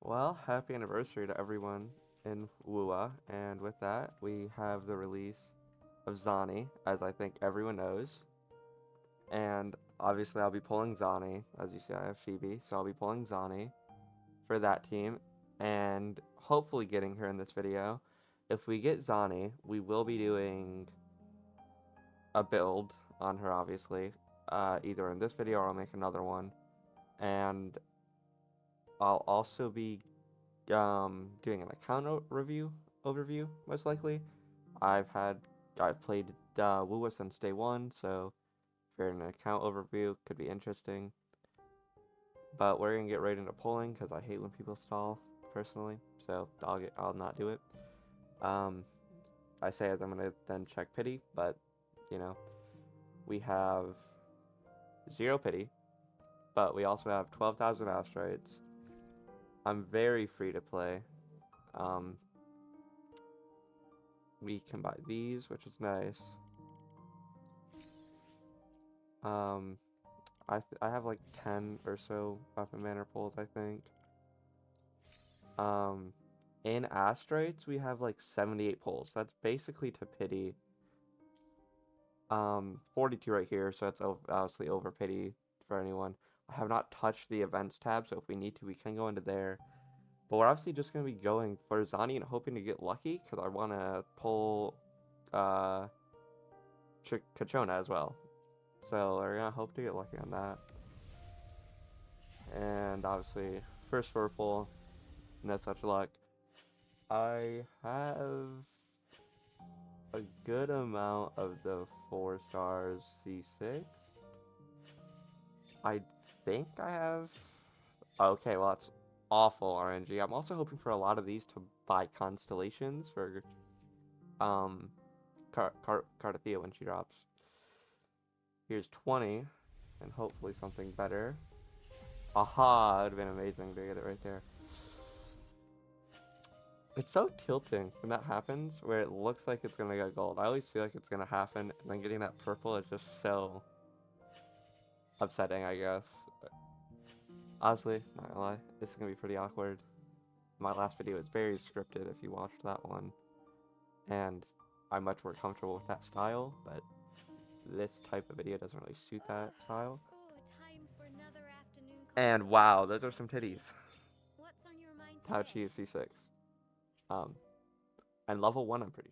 Well, happy anniversary to everyone in WUA, and with that, we have the release of Zani, as I think everyone knows. And obviously, I'll be pulling Zani. As you see, I have Phoebe, so I'll be pulling Zani for that team, and hopefully getting her in this video. If we get Zani, we will be doing a build on her, obviously, either in this video or I'll make another one. And I'll also be doing an account overview, most likely. I've had I've played WUA since day one, so for an account overview could be interesting. But we're gonna get right into polling because I hate when people stall personally, so I'll not do it. Um, I say as I'm gonna then check pity, but you know we have zero pity, but we also have 12,000 asteroids. I'm very free to play. Um, we can buy these, which is nice. Um, I have like 10 or so weapon banner pulls, I think. Um, in asteroids, we have like 78 pulls. That's basically to pity. 42 right here, so that's obviously over pity for anyone. I have not touched the events tab, so if we need to, we can go into there. But we're obviously just going to be going for Zani and hoping to get lucky, because I want to pull uh, Kachona as well. So we're going to hope to get lucky on that. And obviously, first purple, no such luck. I have a good amount of the 4 stars C6. I think I have. Okay, well, that's awful RNG. I'm also hoping for a lot of these to buy constellations for um Cardathea when she drops. Here's 20, and hopefully something better. Aha, it'd have been amazing to get it right there. It's so tilting when that happens, where it looks like it's gonna go gold. I always feel like it's gonna happen, and then getting that purple is just so upsetting, I guess. Honestly, not gonna lie, this is gonna be pretty awkward. My last video was very scripted if you watched that one, and I'm much more comfortable with that style, but this type of video doesn't really suit that style. Time for another afternoon And coffee. wow, those are some titties. What's on your mind Tauchi today? is C6. Um, and level 1, I'm pretty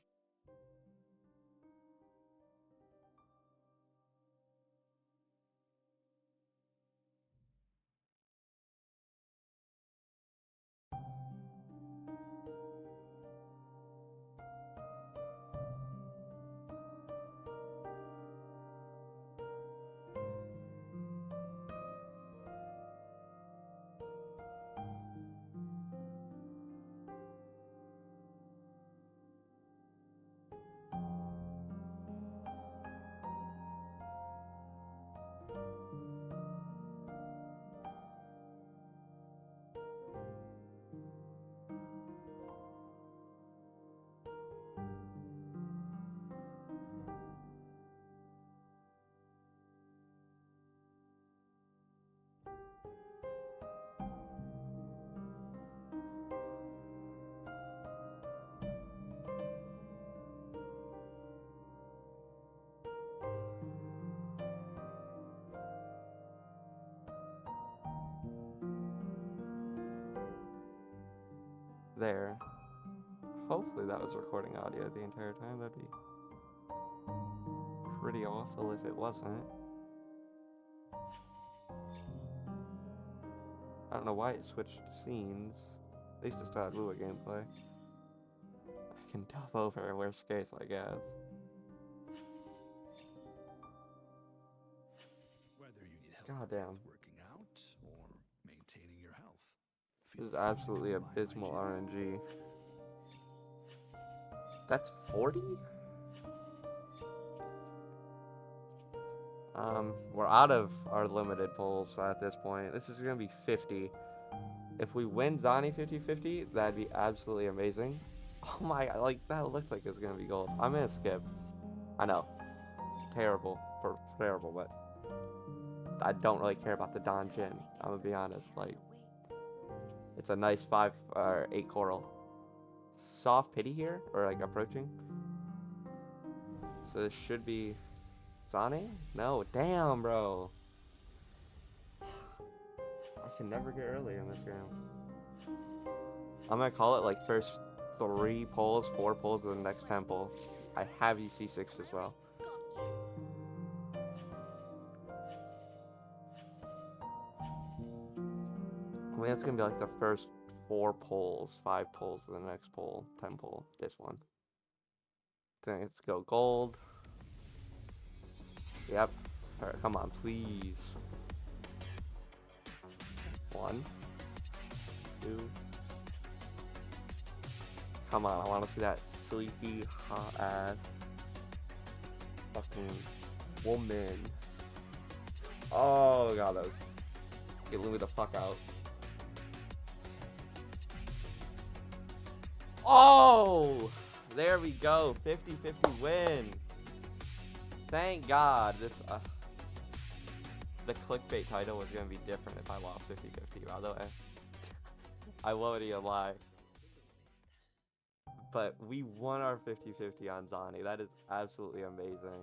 there. Hopefully that was recording audio the entire time. That'd be pretty awful if it wasn't. I don't know why it switched scenes. At least it still had Lua gameplay. I can dub over worst case, I guess. Whether you need help God with damn. working out or maintaining your health, This feel is free to absolutely come by my abysmal gym. RNG. That's 40? We're out of our limited pulls at this point. This is gonna be 50. If we win Zani 50-50, that'd be absolutely amazing. Oh my god, like, that looks like it's gonna be gold. I'm gonna skip. I know. Terrible. Terrible, but I don't really care about the Don Jin. I'm gonna be honest. Like, It's a nice 5 or 8 coral. Soft pity here, or like approaching. So this should be Zani? No, damn, bro. I can never get early in this game. I'm gonna call it like first 3 pulls, 4 pulls of the next temple. I have you C6 as well. I mean, that's gonna be like the first 4 pulls, 5 pulls of the next pull, 10 pull, this one. Then let's go gold. Yep. Alright, come on, please. 1, 2. Come on, I want to see that sleepy, hot ass fucking woman. Oh god, that was. Get Louis the fuck out. Oh! There we go. 50-50 win. Thank God. This the clickbait title was gonna be different if I lost 50-50. By the way, I won't even lie. But we won our 50-50 on Zani. That is absolutely amazing.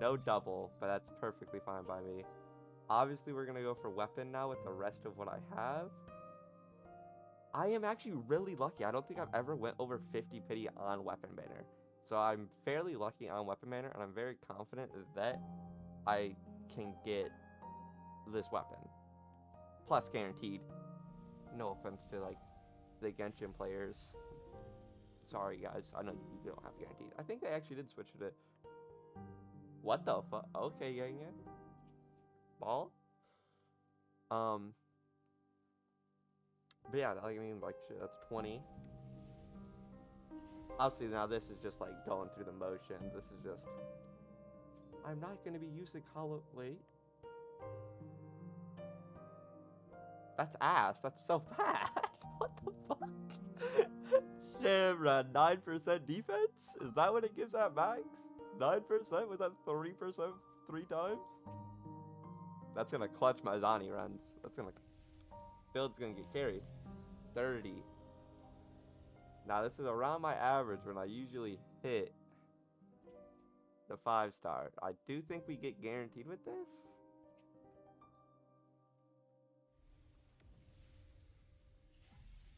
No double, but that's perfectly fine by me. Obviously, we're gonna go for weapon now with the rest of what I have. I am actually really lucky. I don't think I've ever went over 50 pity on weapon banner. So I'm fairly lucky on weapon banner, and I'm very confident that I can get this weapon. Plus guaranteed. No offense to like the Genshin players. Sorry guys, I know you don't have guaranteed. I think they actually did switch it. What the fuck? Okay, yeah. Ball? But yeah, I mean, like, shit, that's 20. Obviously, now this is just, like, going through the motions. This is just... I'm not going to be using hollow... Wait. That's ass. That's so bad. What the fuck? Shimra, 9% defense? Is that what it gives at max? 9%? Was that 3% 3 times? That's going to clutch my Zani runs. That's going to... Build's gonna get carried. 30. Now this is around my average when I usually hit the 5-star. I do think we get guaranteed with this.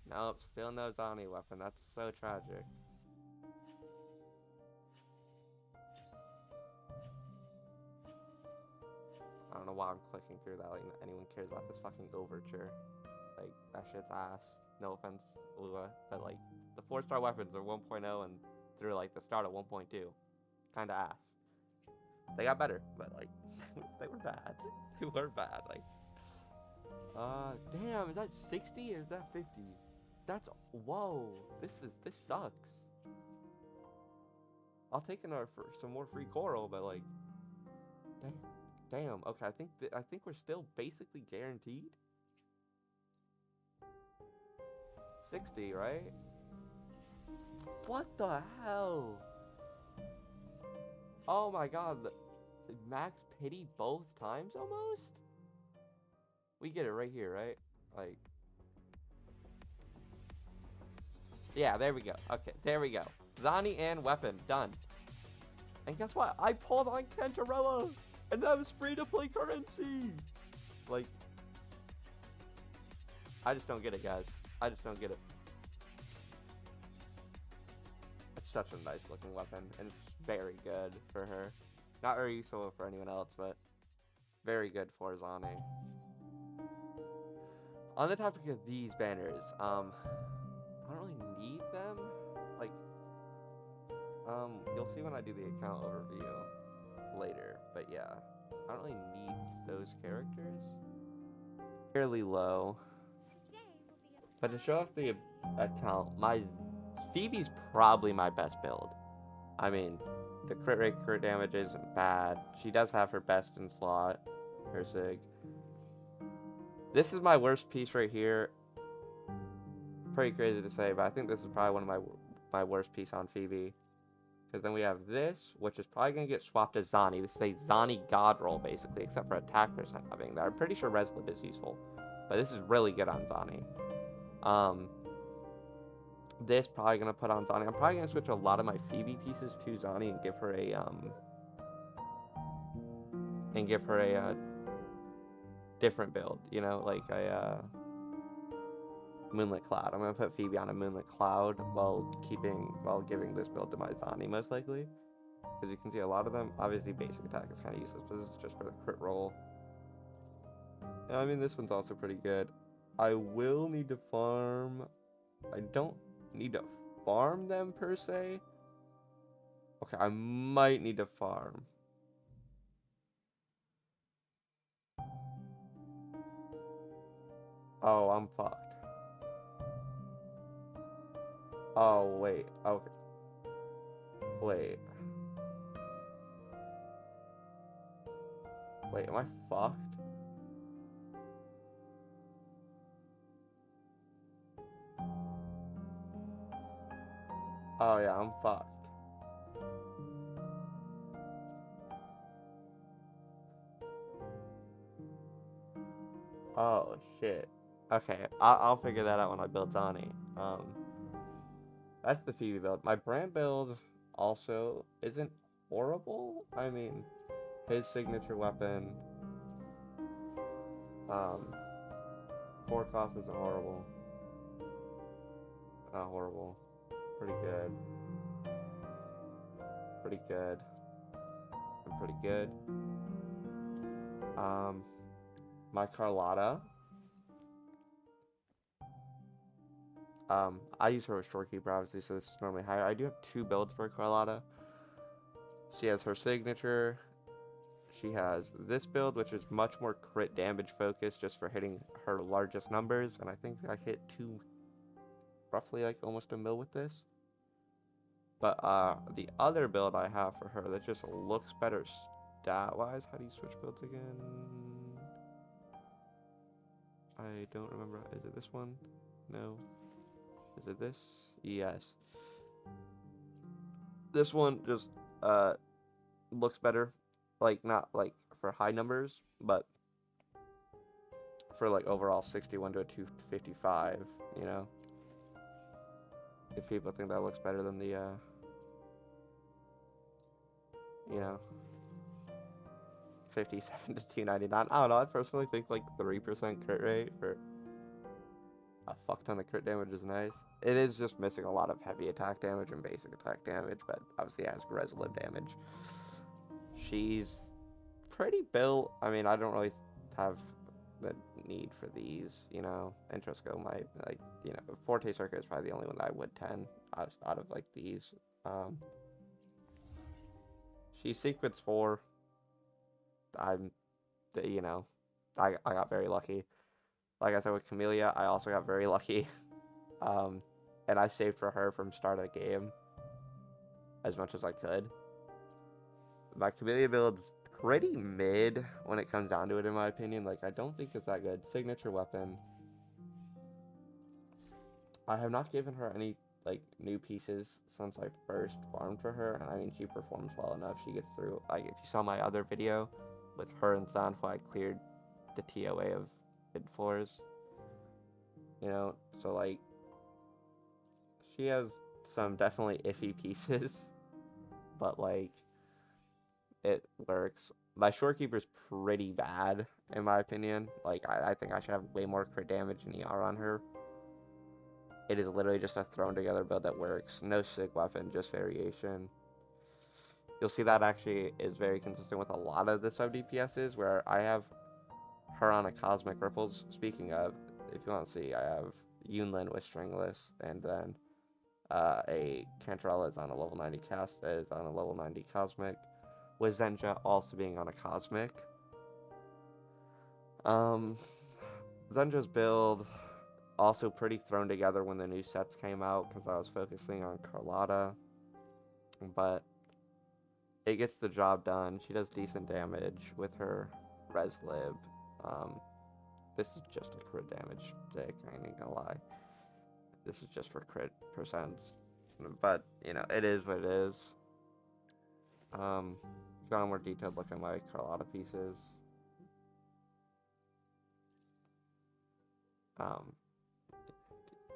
Nope, still no Zani weapon. That's so tragic. I don't know why I'm clicking through that. Like anyone cares about this fucking overture. Like, that shit's ass. No offense, Lua. But, like, the 4-star weapons are 1.0 and through, like, the start at 1.2. Kinda ass. They got better, but, like, they were bad. They were bad, like. Damn, is that 60 or is that 50? That's, whoa. This sucks. I'll take another for some more free coral, but, like, damn. Okay, I think we're still basically guaranteed. 60, right? What the hell? Oh my god, the max pity both times almost? We get it right here, right? Like... Yeah, there we go. Okay, there we go. Zani and weapon, done. And guess what? I pulled on Kentarella! And that was free to play currency! Like... I just don't get it, guys. I just don't get it. It's such a nice looking weapon, and it's very good for her. Not very useful for anyone else, but very good for Zani. On the topic of these banners, I don't really need them. Like, you'll see when I do the account overview later, but yeah, I don't really need those characters. Fairly low. But to show off the account, my Phoebe's probably my best build. I mean, the crit rate, crit damage isn't bad. She does have her best in slot, her Sig. This is my worst piece right here. Pretty crazy to say, but I think this is probably one of my worst piece on Phoebe. Because then we have this, which is probably going to get swapped to Zani. This is a Zani god roll, basically, except for attack percent having that. I'm pretty sure Reslip is useful. But this is really good on Zani. Um, this probably gonna put on Zani. I'm probably gonna switch a lot of my Phoebe pieces to Zani and give her a different build. You know, like a Moonlit Cloud. I'm gonna put Phoebe on a Moonlit Cloud while giving this build to my Zani most likely. Because you can see a lot of them, obviously basic attack is kind of useless, but this is just for the crit roll. Yeah, I mean, this one's also pretty good. I will need to farm. I don't need to farm them per se. Okay, I might need to farm. Oh, I'm fucked. Oh, wait. Okay. Wait. Wait, am I fucked? Oh, yeah, I'm fucked. Oh, shit. Okay, I'll figure that out when I build Zani. That's the Phoebe build. My brand build also isn't horrible. I mean, his signature weapon, 4 cost isn't horrible. Not horrible. Pretty good. Pretty good. And pretty good. My Carlotta. I use her as Shorekeeper, obviously, so this is normally higher. I do have 2 builds for Carlotta. She has her signature. She has this build, which is much more crit damage focused, just for hitting her largest numbers. And I think I hit roughly like almost a mil with this. But the other build I have for her that just looks better stat-wise. How do you switch builds again? I don't remember. Is it this one? No. Is it this? Yes. This one just looks better. Like, not like for high numbers, but for like overall 61 to a 255, you know? If people think that looks better than the, you know, 57 to 299. I don't know, I personally think like 3% crit rate for a fuck ton of crit damage is nice. It is just missing a lot of heavy attack damage and basic attack damage, but obviously has Resolve damage. She's pretty built. I mean, I don't really have the need for these, you know. Introscope might, like, you know, Forte Circuit is probably the only one that I would 10 out of like these. She's Sequence 4. I'm, you know, I got very lucky. Like I said with Camellia, I also got very lucky. And I saved for her from start of the game as much as I could. My Camellia build's pretty mid when it comes down to it, in my opinion. Like, I don't think it's that good. Signature weapon. I have not given her any, like, new pieces since I first farmed for her. And I mean, she performs well enough. She gets through. Like, if you saw my other video with her and Zanfo, I cleared the TOA of mid floors. You know, so, like, she has some definitely iffy pieces, but, like, it works. My Shorekeeper's pretty bad, in my opinion. Like, I think I should have way more crit damage and ER on her. It is literally just a thrown together build that works. No sick weapon, just variation. You'll see that actually is very consistent with a lot of the sub DPSs, where I have her on a Cosmic Ripples. Speaking of, if you want to see, I have Yunlin with Stringless, and then a Cantarella is on a level 90 cast, is on a level 90 Cosmic, with Zenja also being on a Cosmic. Zenja's build also pretty thrown together when the new sets came out, because I was focusing on Carlotta, but it gets the job done. She does decent damage with her Res Lib. This is just a crit damage stick, I ain't gonna lie. This is just for crit percents, but you know, it is what it is. Got a more detailed look at my Carlotta pieces.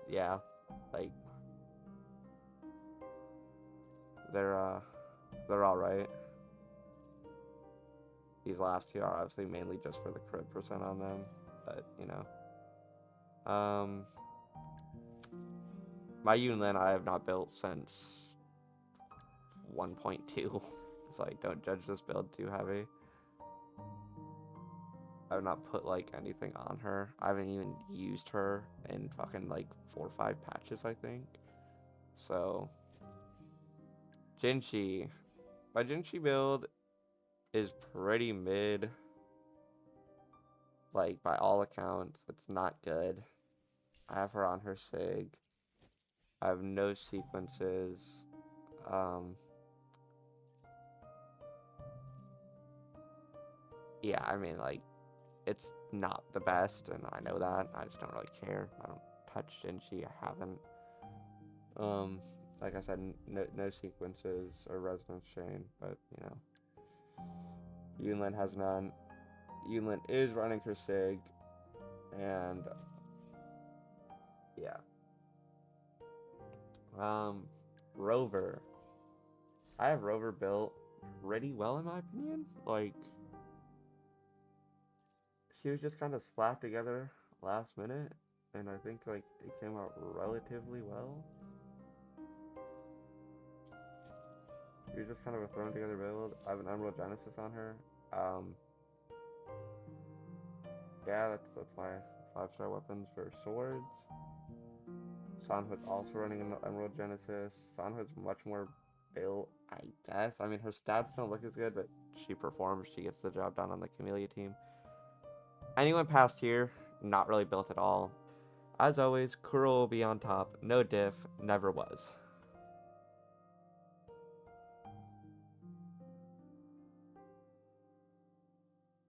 yeah, like they're uh they're all right. These last two are obviously mainly just for the crit percent on them, but you know. My Yunlin I have not built since 1.2, so like don't judge this build too heavy. I've not put like anything on her. I haven't even used her in fucking like 4 or 5 patches, I think. So Jinchi, my Jinchi build is pretty mid. Like by all accounts, it's not good. I have her on her sig. I have no sequences. Um, yeah, I mean like it's not the best, and I know that. I just don't really care. I don't touch Jinchi. I haven't. Like I said, no sequences or resonance chain, but you know, Yunlin has none. Yunlin is running her sig, and yeah. Rover. I have Rover built pretty well in my opinion. Like, she was just kind of slapped together last minute, and I think like it came out relatively well. She was just kind of a thrown together build. I have an Emerald Genesis on her. Um, yeah, that's my 5-star weapons for swords. Sanhood's also running an Emerald Genesis. Sanhood's much more built, I guess. I mean, her stats don't look as good, but she performs. She gets the job done on the Camellia team. Anyone past here, not really built at all. As always, Kuro will be on top. No diff, never was.